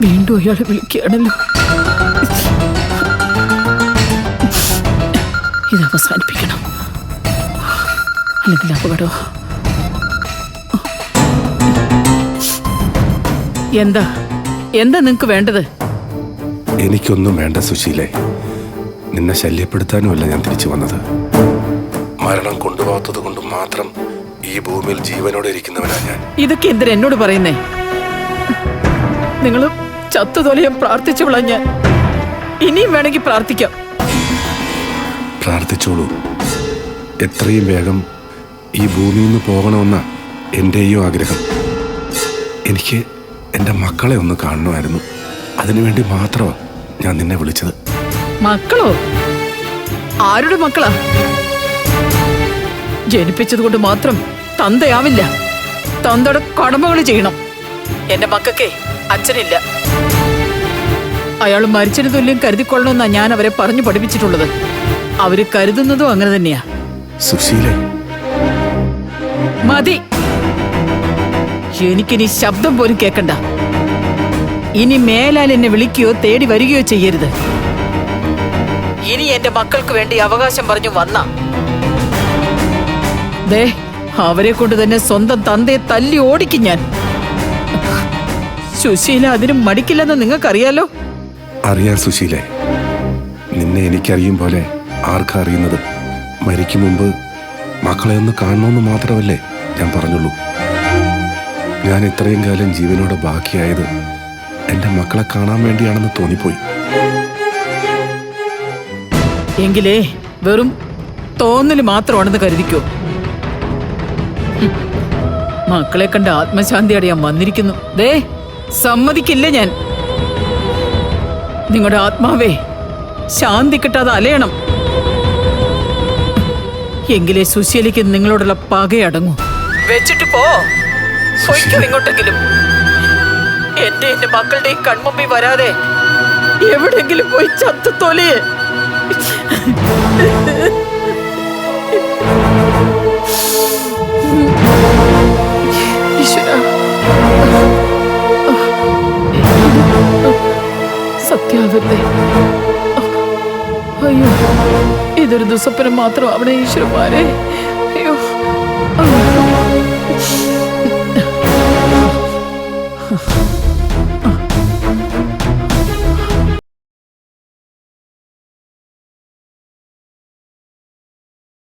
വീണ്ടും അയാളെ വിളിക്കുകയാണല്ലോ. ഇത് അവസാനിപ്പിക്കണം, അല്ലെങ്കിൽ അപകടം. എന്താ എന്താ നിങ്ങക്ക് വേണ്ടത്? എനിക്കൊന്നും വേണ്ട സുശീലേ. നിന്നെ ശല്യപ്പെടുത്താനുമല്ല ഞാൻ തിരിച്ചു വന്നത്. മരണം കൊണ്ടുപോകാത്തത് കൊണ്ട് മാത്രം ഈ ഭൂമിയിൽ ജീവനോടെ ഇരിക്കുന്നവനാ ഞാൻ. ഇതൊക്കെ എന്തിനാ എന്നോട് പറയുന്നേ? നിങ്ങൾ ചത്തുതൊലയം പ്രാർത്ഥിച്ചോളാം. ഞാൻ ഇനിയും വേണമെങ്കിൽ പ്രാർത്ഥിക്കാം. പ്രാർത്ഥിച്ചോളൂ. എത്രയും വേഗം ഈ ഭൂമിയിൽ നിന്ന് പോകണമെന്ന എൻ്റെയും ആഗ്രഹം. എനിക്ക് എൻ്റെ മക്കളെ ഒന്ന് കാണണമായിരുന്നു. അതിനുവേണ്ടി മാത്രമാണ് ഞാൻ നിന്നെ വിളിച്ചത്. മക്കളോ? ആരുടെ മക്കളാ? ജനിപ്പിച്ചത് കൊണ്ട് മാത്രം തന്തയാവില്ല. തന്തയുടെ കടമകൾ ചെയ്യണം. എന്റെ മക്കൾക്കേ അച്ഛനില്ല. അയാൾ മരിച്ചതിന് തുല്യം കരുതിക്കൊള്ളണമെന്നാ ഞാൻ അവരെ പറഞ്ഞു പഠിപ്പിച്ചിട്ടുള്ളത്. അവര് കരുതുന്നതും അങ്ങനെ തന്നെയാ. സുശീലേ, മതി. എനിക്കിനി ശബ്ദം പോലും കേൾക്കണ്ട. ഇനി മേലാൽ എന്നെ വിളിക്കുകയോ തേടി വരികയോ ചെയ്യരുത്. ഇനി എന്റെ മക്കൾക്ക് വേണ്ടി അവകാശം പറഞ്ഞു വന്ന ദേ, അവരെ കൊണ്ട് തന്നെ സ്വന്തം തന്തയെ തല്ലി ഓടിക്കും ഞാൻ. സുശീല അതിനും മടിക്കില്ലെന്ന് നിങ്ങൾക്കറിയാലോ. അറിയാം സുശീലേ. നിന്നെ എനിക്കറിയും പോലെ ആർക്കാ അറിയുന്നത്? മരിക്കും മുമ്പ് മക്കളെ ഒന്ന് കാണണമെന്ന് മാത്രമല്ലേ ഞാൻ പറഞ്ഞുള്ളൂ. ഞാൻ ഇത്രയും കാലം ജീവനോടെ ബാക്കിയായത് എൻ്റെ മക്കളെ കാണാൻ വേണ്ടിയാണെന്ന് തോന്നിപ്പോയി. എങ്കിലേ വെറും തോന്നല് മാത്രമാണെന്ന് കരുതിക്കോ. മക്കളെ കണ്ട ആത്മശാന്തി അടയാൻ വന്നിരിക്കുന്നു. ദേ, സമ്മതിക്കില്ല ഞാൻ. നിങ്ങളുടെ ആത്മാവേ ശാന്തി കിട്ടാതെ അലയണം. എങ്കിലേ സുശീലയ്ക്ക് നിങ്ങളോടുള്ള പകയടങ്ങൂ. വെച്ചിട്ട് പോയിക്കോ ഇങ്ങോട്ടെങ്കിലും. എന്റെ മക്കളുടെ കൺമുമ്പിൽ വരാതെ എവിടെങ്കിലും പോയി ചത്തു തൊലയേ. സത്യാവല്ലേ? അയ്യോ, ഇതൊരു ദുസ്വപ്നം മാത്രം. അവിടെ ഈശ്വരന്മാരെ, അയ്യോ.